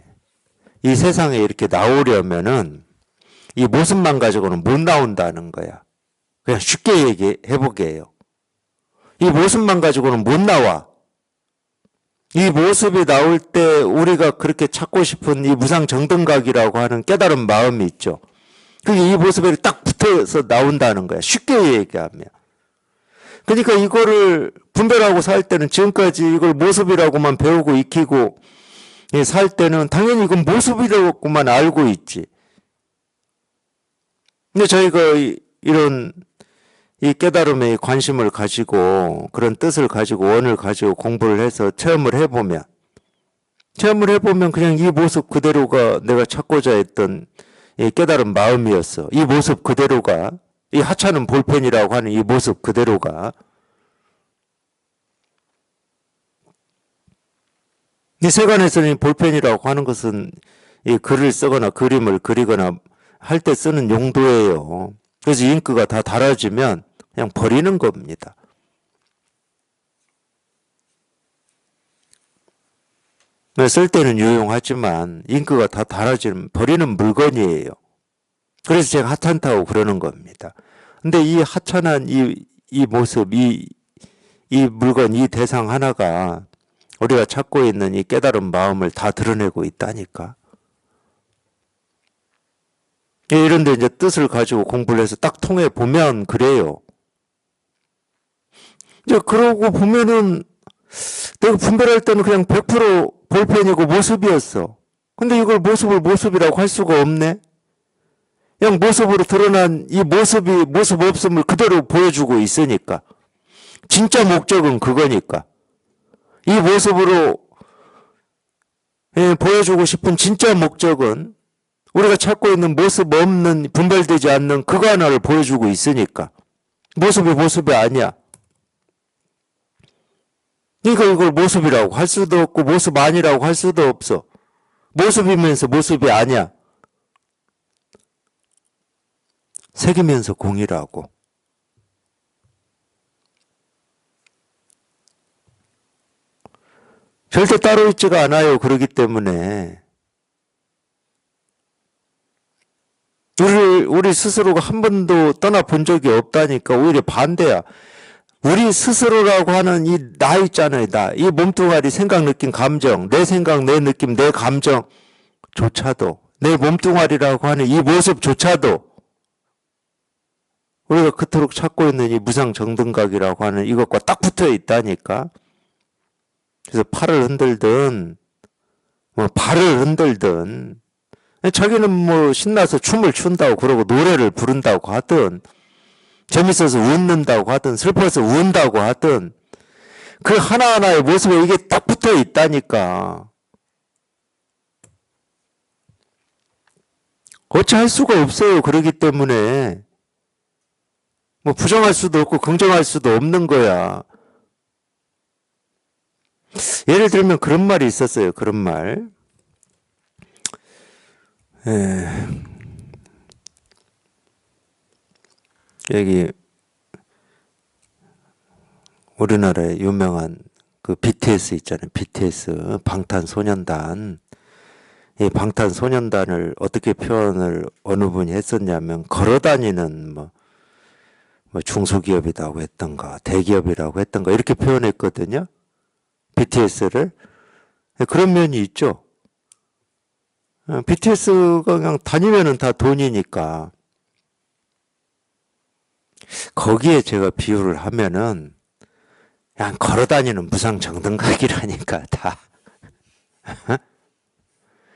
이 세상에 이렇게 나오려면은 이 모습만 가지고는 못 나온다는 거야. 그냥 쉽게 얘기해보게 해요. 이 모습만 가지고는 못 나와. 이 모습이 나올 때 우리가 그렇게 찾고 싶은 이 무상정등각이라고 하는 깨달은 마음이 있죠. 그게 이 모습에 딱 붙어서 나온다는 거야. 쉽게 얘기하면. 그러니까 이거를 분별하고 살 때는 지금까지 이걸 모습이라고만 배우고 익히고 살 때는 당연히 이건 모습이라고만 알고 있지. 근데 저희가 이런 이 깨달음에 관심을 가지고 그런 뜻을 가지고 원을 가지고 공부를 해서 체험을 해보면 그냥 이 모습 그대로가 내가 찾고자 했던 이 깨달은 마음이었어. 이 모습 그대로가 이 하찮은 볼펜이라고 하는 이 모습 그대로가 이 세간에서는 볼펜이라고 하는 것은 이 글을 쓰거나 그림을 그리거나 할 때 쓰는 용도예요. 그래서 잉크가 다 닳아지면 그냥 버리는 겁니다. 쓸 때는 유용하지만 인기가 다 달아지면 버리는 물건이에요. 그래서 제가 하찮다고 그러는 겁니다. 근데 이 하찮은 이 모습, 이 물건, 이 대상 하나가 우리가 찾고 있는 이 깨달은 마음을 다 드러내고 있다니까. 이런데 이제 뜻을 가지고 공부를 해서 딱 통해 보면 그래요. 이제 그러고 보면은 내가 분별할 때는 그냥 100% 볼펜이고 모습이었어. 근데 이걸 모습을 모습이라고 할 수가 없네. 그냥 모습으로 드러난 이 모습이 모습 없음을 그대로 보여주고 있으니까. 진짜 목적은 그거니까. 이 모습으로 보여주고 싶은 진짜 목적은 우리가 찾고 있는 모습 없는 분별되지 않는 그거 하나를 보여주고 있으니까. 모습이 모습이 아니야. 그러니까 이걸 모습이라고 할 수도 없고 모습 아니라고 할 수도 없어. 모습이면서 모습이 아니야. 색이면서 공이라고. 절대 따로 있지가 않아요. 그렇기 때문에 우리 스스로가 한 번도 떠나본 적이 없다니까. 오히려 반대야. 우리 스스로라고 하는 이 나 있잖아요. 나. 이 몸뚱아리 생각, 느낌, 감정, 내 생각, 내 느낌, 내 감정조차도, 내 몸뚱아리라고 하는 이 모습조차도 우리가 그토록 찾고 있는 이 무상정등각이라고 하는 이것과 딱 붙어 있다니까. 그래서 팔을 흔들든 발을 흔들든 자기는 뭐 신나서 춤을 춘다고 그러고 노래를 부른다고 하든 재밌어서 웃는다고 하든 슬퍼서 운다고 하든 그 하나하나의 모습에 이게 딱 붙어 있다니까. 어찌할 수가 없어요. 그러기 때문에 뭐 부정할 수도 없고 긍정할 수도 없는 거야. 예를 들면 그런 말이 있었어요. 그런 말. 여기 우리나라의 유명한 그 BTS 있잖아요. BTS 방탄소년단. 이 방탄소년단을 어떻게 표현을 어느 분이 했었냐면 걸어다니는 뭐 중소기업이라고 했던가 대기업이라고 했던가 이렇게 표현했거든요. BTS를. 그런 면이 있죠. BTS가 그냥 다니면은 다 돈이니까. 거기에 제가 비유를 하면은 그냥 걸어다니는 무상정등각이라니까 다.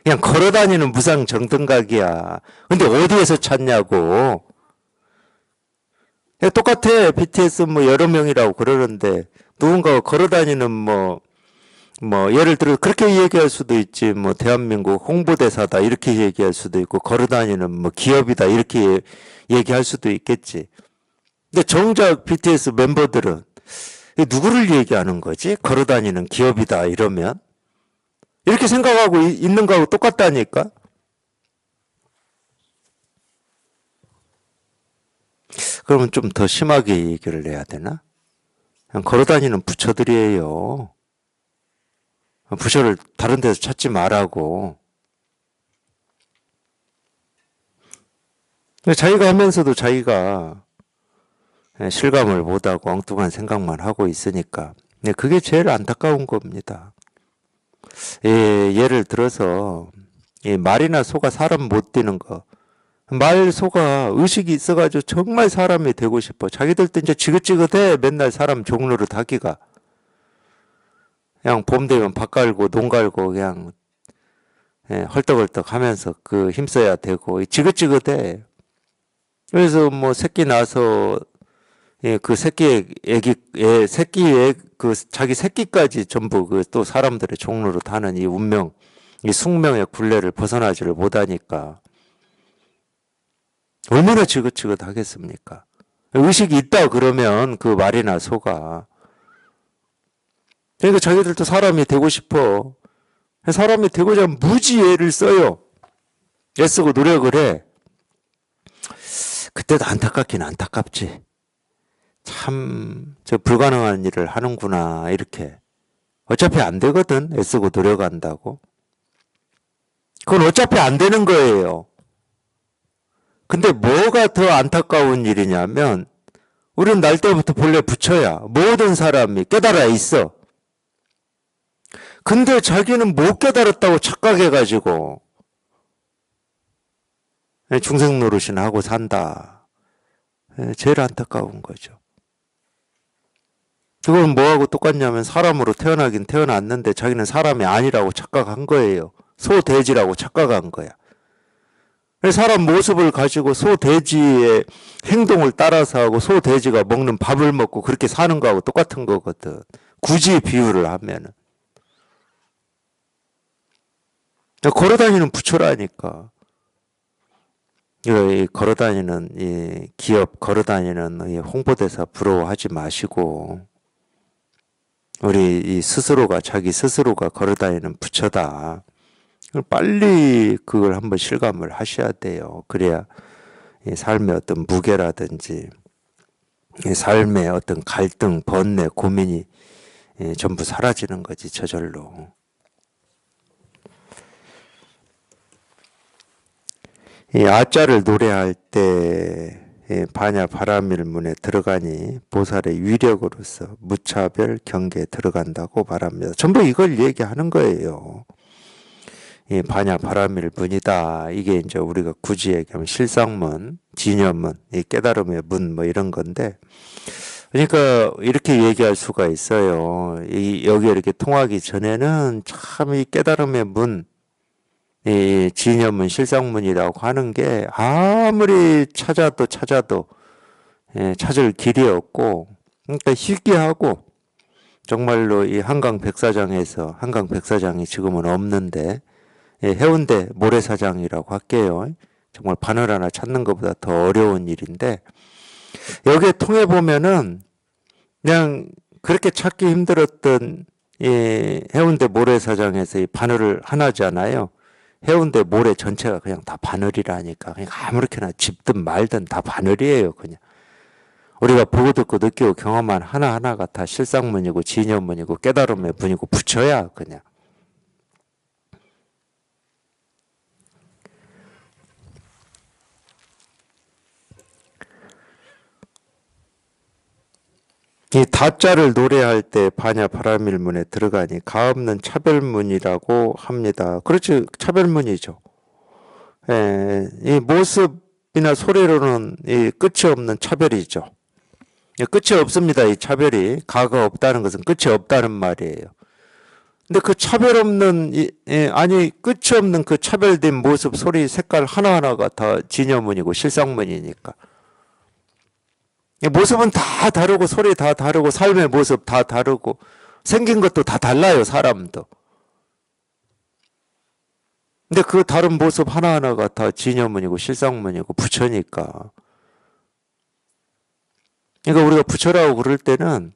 그냥 걸어다니는 무상정등각이야. 근데 어디에서 찾냐고. 똑같아. BTS 뭐 여러 명이라고 그러는데 누군가가 걸어다니는 예를 들어 그렇게 얘기할 수도 있지. 뭐 대한민국 홍보대사다 이렇게 얘기할 수도 있고 걸어다니는 뭐 기업이다 이렇게 얘기할 수도 있겠지. 근데 정작 BTS 멤버들은 누구를 얘기하는 거지? 걸어다니는 기업이다 이러면 이렇게 생각하고 있는 거하고 똑같다니까. 그러면 좀 더 심하게 얘기를 해야 되나? 그냥 걸어다니는 부처들이에요. 부처를 다른 데서 찾지 말라고. 자기가 하면서도 자기가 실감을 못하고 엉뚱한 생각만 하고 있으니까 그게 제일 안타까운 겁니다. 예를 들어서 말이나 소가 사람 못 되는 거. 말, 소가 의식이 있어가지고 정말 사람이 되고 싶어. 자기들도 이제 지긋지긋해. 맨날 사람 종로로 다기가. 그냥 봄 되면 밭 갈고 농 갈고 그냥 헐떡헐떡 하면서 그 힘써야 되고 지긋지긋해. 그래서 뭐 새끼 나서 그 새끼의 그 자기 새끼까지 전부 그 또 사람들의 종로로 다는 이 운명, 이 숙명의 굴레를 벗어나지를 못하니까 얼마나 지긋지긋하겠습니까? 의식이 있다 그러면 그 말이나 소가. 그러니까 자기들도 사람이 되고 싶어. 사람이 되고자 무지 애를 써요. 애쓰고 노력을 해. 그때도 안타깝긴 안타깝지. 참 저 불가능한 일을 하는구나 이렇게 어차피 안 되거든. 애쓰고 노력한다고. 그건 어차피 안 되는 거예요. 근데 뭐가 더 안타까운 일이냐면 우리는 날 때부터 본래 부처야. 모든 사람이 깨달아 있어. 근데 자기는 못 깨달았다고 착각해가지고 중생 노릇이나 하고 산다. 제일 안타까운 거죠. 그건 뭐하고 똑같냐면 사람으로 태어나긴 태어났는데 자기는 사람이 아니라고 착각한 거예요. 소돼지라고 착각한 거야. 사람 모습을 가지고 소돼지의 행동을 따라서 하고 소돼지가 먹는 밥을 먹고 그렇게 사는 거하고 똑같은 거거든. 굳이 비유를 하면은. 걸어다니는 부처라니까. 이 걸어다니는 이 기업 걸어다니는 이 홍보대사 부러워하지 마시고 우리 이 스스로가 자기 스스로가 걸어다니는 부처다. 빨리 그걸 한번 실감을 하셔야 돼요. 그래야 이 삶의 어떤 무게라든지 이 삶의 어떤 갈등, 번뇌, 고민이 전부 사라지는 거지 저절로. 이 아자를 노래할 때 반야 바라밀문에 들어가니 보살의 위력으로서 무차별 경계에 들어간다고 말합니다. 전부 이걸 얘기하는 거예요. 이 반야 바라밀문이다. 이게 이제 우리가 굳이 얘기하면 실상문, 진여문, 이 깨달음의 문 뭐 이런 건데, 그러니까 이렇게 얘기할 수가 있어요. 여기 이렇게 통하기 전에는 참 이 깨달음의 문, 이 진여문, 실상문이라고 하는 게 아무리 찾아도 찾을 길이 없고, 그러니까 희귀하고 정말로 이 한강 백사장이 지금은 없는데 해운대 모래사장이라고 할게요. 정말 바늘 하나 찾는 것보다 더 어려운 일인데 여기에 통해 보면은 그냥 그렇게 찾기 힘들었던 이 해운대 모래사장에서 이 바늘을 하나잖아요. 해운대 모래 전체가 그냥 다 바늘이라니까. 그냥 아무렇게나 짚든 말든 다 바늘이에요. 그냥 우리가 보고 듣고 느끼고 경험한 하나하나가 다 실상문이고 진여문이고 깨달음의 문이고 부처야 그냥. 이 다자를 노래할 때 반야 바라밀문에 들어가니 가없는 차별문이라고 합니다. 그렇지, 차별문이죠. 이 모습이나 소리로는 이 끝이 없는 차별이죠. 끝이 없습니다. 이 차별이. 가가 없다는 것은 끝이 없다는 말이에요. 근데 그 차별 없는 끝이 없는 그 차별된 모습, 소리, 색깔 하나하나가 다 진여문이고 실상문이니까. 모습은 다 다르고 소리 다 다르고 삶의 모습 다 다르고 생긴 것도 다 달라요. 사람도. 근데 그 다른 모습 하나하나가 다 진여문이고 실상문이고 부처니까. 그러니까 우리가 부처라고 그럴 때는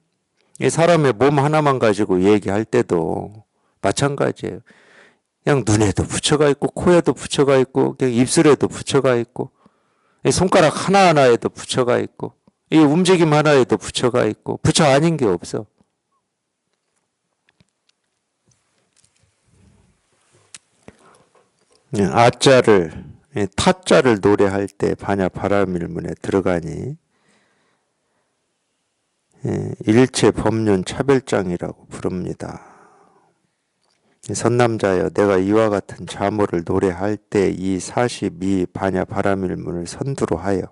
이 사람의 몸 하나만 가지고 얘기할 때도 마찬가지예요. 그냥 눈에도 부처가 있고 코에도 부처가 있고 그냥 입술에도 부처가 있고 손가락 하나하나에도 부처가 있고 이 움직임 하나에도 부처가 있고 부처 아닌 게 없어. 아자를 타자를 노래할 때 반야 바라밀문에 들어가니 일체 법륜 차별장이라고 부릅니다. 선남자여 내가 이와 같은 자모를 노래할 때 이 42 반야 바라밀문을 선두로 하여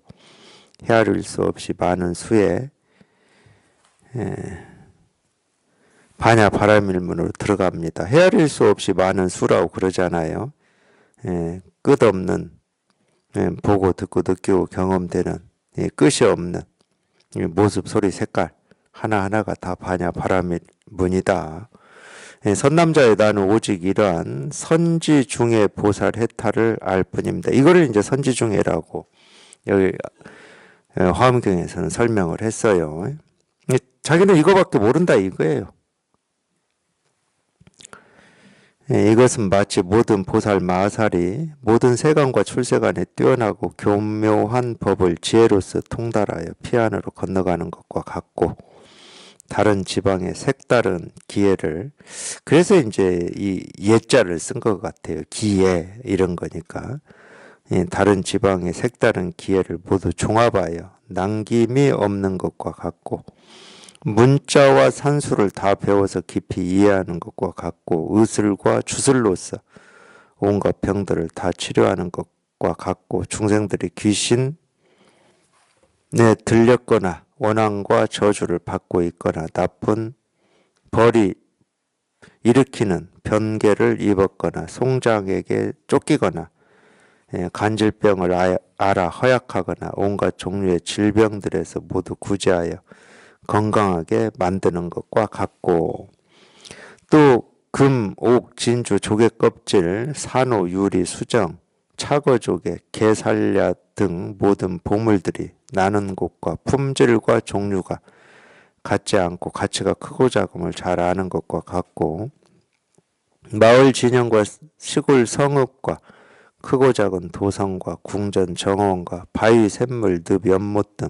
헤아릴 수 없이 많은 수에 반야 바라밀문으로 들어갑니다. 헤아릴 수 없이 많은 수라고 그러잖아요. 끝없는 보고 듣고 느끼고 경험되는 끝이 없는 모습 소리 색깔 하나하나가 다 반야 바라밀문이다. 선남자의 나는 오직 이러한 선지중의 보살 해탈을 알 뿐입니다. 이거를 이제 선지중의라고 여기 화엄경에서는 설명을 했어요. 자기는 이거밖에 모른다 이거예요. 이것은 마치 모든 보살 마살이 모든 세간과 출세간에 뛰어나고 교묘한 법을 지혜로서 통달하여 피안으로 건너가는 것과 같고 다른 지방의 색다른 기회를, 그래서 이제 이 예자를 쓴 것 같아요. 기회 이런 거니까. 다른 지방의 색다른 기회를 모두 종합하여 남김이 없는 것과 같고, 문자와 산수를 다 배워서 깊이 이해하는 것과 같고, 의술과 주술로서 온갖 병들을 다 치료하는 것과 같고, 중생들이 귀신에 들렸거나 원한과 저주를 받고 있거나 나쁜 벌이 일으키는 변개를 입었거나 송장에게 쫓기거나 간질병을 알아 허약하거나 온갖 종류의 질병들에서 모두 구제하여 건강하게 만드는 것과 같고, 또 금, 옥, 진주, 조개 껍질, 산호, 유리, 수정, 차거 조개, 게살야 등 모든 보물들이 나는 곳과 품질과 종류가 같지 않고 가치가 크고 작음을 잘 아는 것과 같고, 마을 진영과 시골 성읍과 크고 작은 도성과 궁전 정원과 바위 샘물 늪 연못 등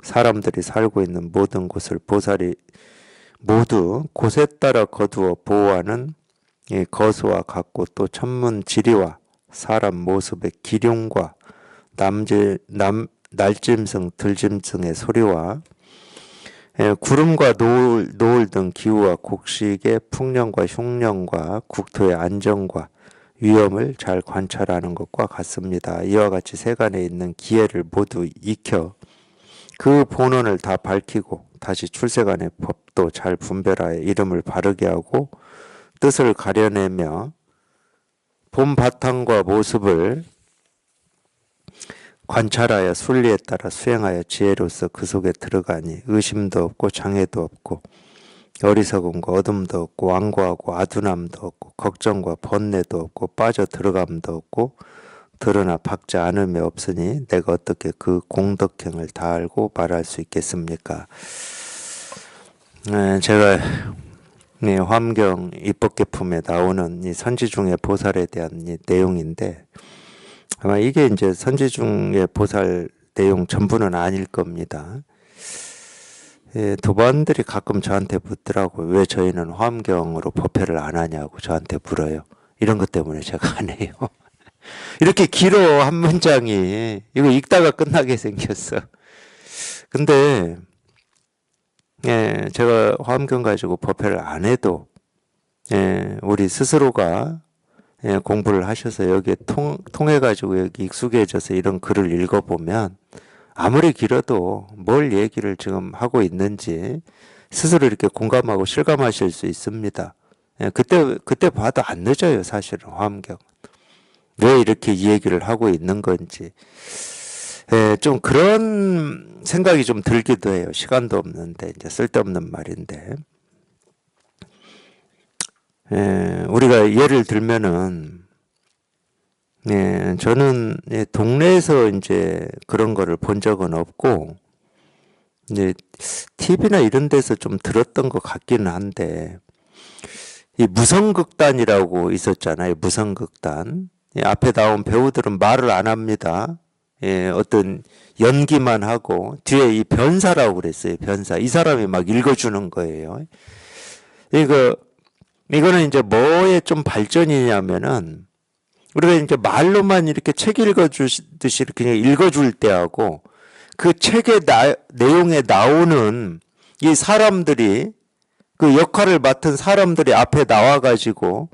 사람들이 살고 있는 모든 곳을 보살이 모두 곳에 따라 거두어 보호하는 거수와 같고, 또 천문 지리와 사람 모습의 기륭과 날짐승 들짐승의 소리와 구름과 노을 등 기후와 곡식의 풍령과 흉령과 국토의 안정과 위험을 잘 관찰하는 것과 같습니다. 이와 같이 세간에 있는 기회를 모두 익혀 그 본원을 다 밝히고 다시 출세간의 법도 잘 분별하여 이름을 바르게 하고 뜻을 가려내며 본 바탕과 모습을 관찰하여 순리에 따라 수행하여 지혜로서 그 속에 들어가니 의심도 없고 장애도 없고 어리석음과 어둠도 없고 완고하고 아둔함도 없고 걱정과 번뇌도 없고 빠져 들어감도 없고 드러나 박지 않음이 없으니 내가 어떻게 그 공덕행을 다 알고 말할 수 있겠습니까? 제가 화엄경 입법계품에 나오는 이 선지중의 보살에 대한 이 내용인데, 아마 이게 이제 선지중의 보살 내용 전부는 아닐 겁니다. 도반들이 가끔 저한테 묻더라고요. 왜 저희는 화엄경으로 법회를 안 하냐고 저한테 물어요. 이런 것 때문에 제가 안 해요. 이렇게 길어, 한 문장이. 이거 읽다가 끝나게 생겼어. 근데 제가 화엄경 가지고 법회를 안 해도 우리 스스로가 공부를 하셔서 여기에 통해가지고 여기 익숙해져서 이런 글을 읽어보면 아무리 길어도 뭘 얘기를 지금 하고 있는지 스스로 이렇게 공감하고 실감하실 수 있습니다. 그때 봐도 안 늦어요, 사실은 화엄경. 왜 이렇게 이 얘기를 하고 있는 건지. 좀 그런 생각이 좀 들기도 해요. 시간도 없는데, 이제 쓸데없는 말인데. 우리가 예를 들면은, 저는 동네에서 이제 그런 거를 본 적은 없고, 이제 TV나 이런 데서 좀 들었던 것 같기는 한데, 이 무성극단이라고 있었잖아요. 무성극단. 앞에 나온 배우들은 말을 안 합니다. 어떤 연기만 하고, 뒤에 이 변사라고 그랬어요. 변사. 이 사람이 막 읽어주는 거예요. 이거는 이제 뭐에 좀 발전이냐면은, 우리가 이제 말로만 이렇게 책 읽어주듯이 이렇게 그냥 읽어줄 때하고, 그 책의 내용에 나오는 이 사람들이, 그 역할을 맡은 사람들이 앞에 나와가지고,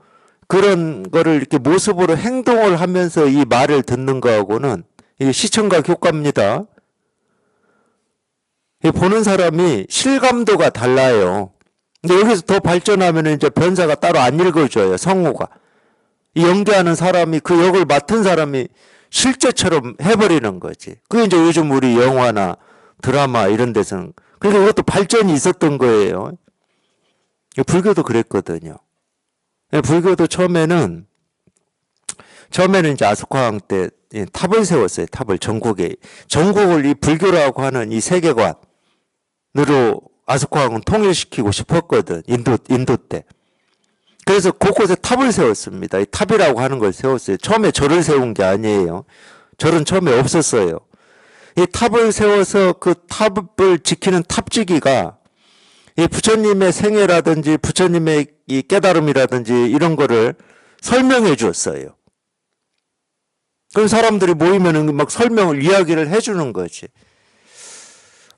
그런 거를 이렇게 모습으로 행동을 하면서 이 말을 듣는 거하고는 이게 시청각 효과입니다. 보는 사람이 실감도가 달라요. 근데 여기서 더 발전하면 이제 변사가 따로 안 읽어줘요. 성우가. 이 연기하는 사람이 그 역을 맡은 사람이 실제처럼 해버리는 거지. 그게 이제 요즘 우리 영화나 드라마 이런 데서는. 그러니까 이것도 발전이 있었던 거예요. 불교도 그랬거든요. 불교도 처음에는 이제 아소카왕 때 탑을 세웠어요. 탑을 전국을 이 불교라고 하는 이 세계관으로 아소카왕은 통일시키고 싶었거든. 인도 때. 그래서 곳곳에 탑을 세웠습니다. 이 탑이라고 하는 걸 세웠어요. 처음에 절을 세운 게 아니에요. 절은 처음에 없었어요. 이 탑을 세워서 그 탑을 지키는 탑지기가 이 부처님의 생애라든지 부처님의 이 깨달음이라든지 이런 거를 설명해 주었어요. 그럼 사람들이 모이면은 막 설명을, 이야기를 해주는 거지.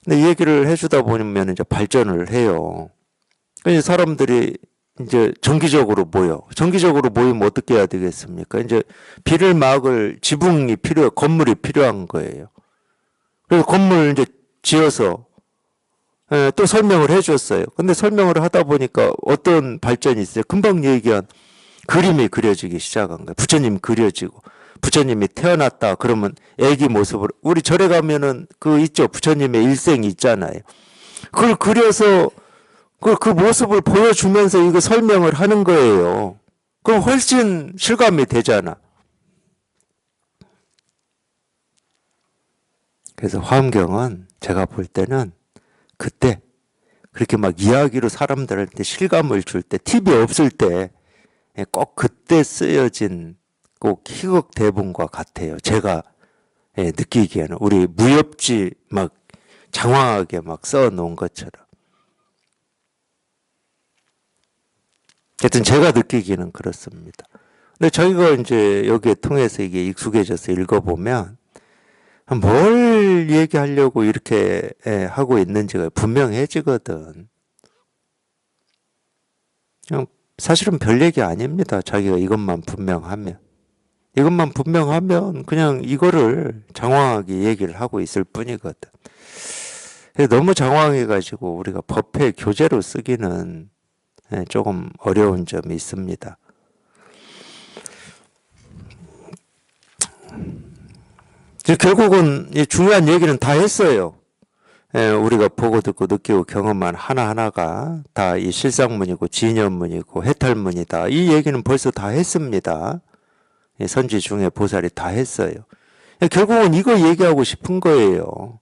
근데 이 얘기를 해주다 보면 이제 발전을 해요. 그래서 사람들이 이제 정기적으로 모여. 정기적으로 모이면 어떻게 해야 되겠습니까? 이제 비를 막을 지붕이 건물이 필요한 거예요. 그래서 건물 이제 지어서 또 설명을 해줬어요. 근데 설명을 하다 보니까 어떤 발전이 있어요? 금방 얘기한 그림이 그려지기 시작한 거예요. 부처님 그려지고. 부처님이 태어났다 그러면 애기 모습으로, 우리 절에 가면은 그 있죠. 부처님의 일생이 있잖아요. 그걸 그려서 그 모습을 보여주면서 이거 설명을 하는 거예요. 그럼 훨씬 실감이 되잖아. 그래서 화엄경은 제가 볼 때는 그때 그렇게 막 이야기로 사람들한테 실감을 줄 때, TV 없을 때 꼭 그때 쓰여진 꼭 희극 대본과 같아요. 제가 느끼기에는 우리 무협지 막 장황하게 막 써놓은 것처럼. 하여튼 제가 느끼기는 그렇습니다. 근데 저희가 이제 여기에 통해서 이게 익숙해져서 읽어보면 뭘 얘기하려고 이렇게 하고 있는지가 분명해지거든. 그냥 사실은 별 얘기 아닙니다. 자기가 이것만 분명하면. 이것만 분명하면 그냥 이거를 장황하게 얘기를 하고 있을 뿐이거든. 너무 장황해가지고 우리가 법회 교재로 쓰기는 조금 어려운 점이 있습니다. 결국은 이 중요한 얘기는 다 했어요. 우리가 보고 듣고 느끼고 경험한 하나하나가 다 이 실상문이고 진연문이고 해탈문이다. 이 얘기는 벌써 다 했습니다. 선지 중에 보살이 다 했어요. 결국은 이거 얘기하고 싶은 거예요.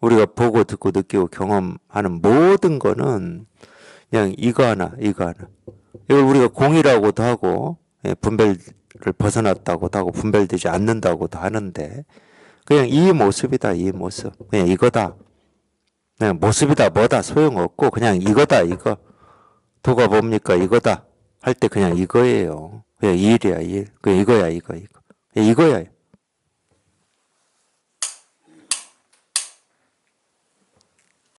우리가 보고 듣고 느끼고 경험하는 모든 거는 그냥 이거 하나. 이걸 우리가 공이라고도 하고 분별을 벗어났다고도 하고 분별되지 않는다고도 하는데 그냥 이 모습이다. 이 모습. 그냥 이거다. 그냥 모습이다. 뭐다. 소용없고 그냥 이거다. 이거. 도가 뭡니까? 이거다. 할 때 그냥 이거예요. 그냥 일이야. 일. 그냥 이거야. 이거야.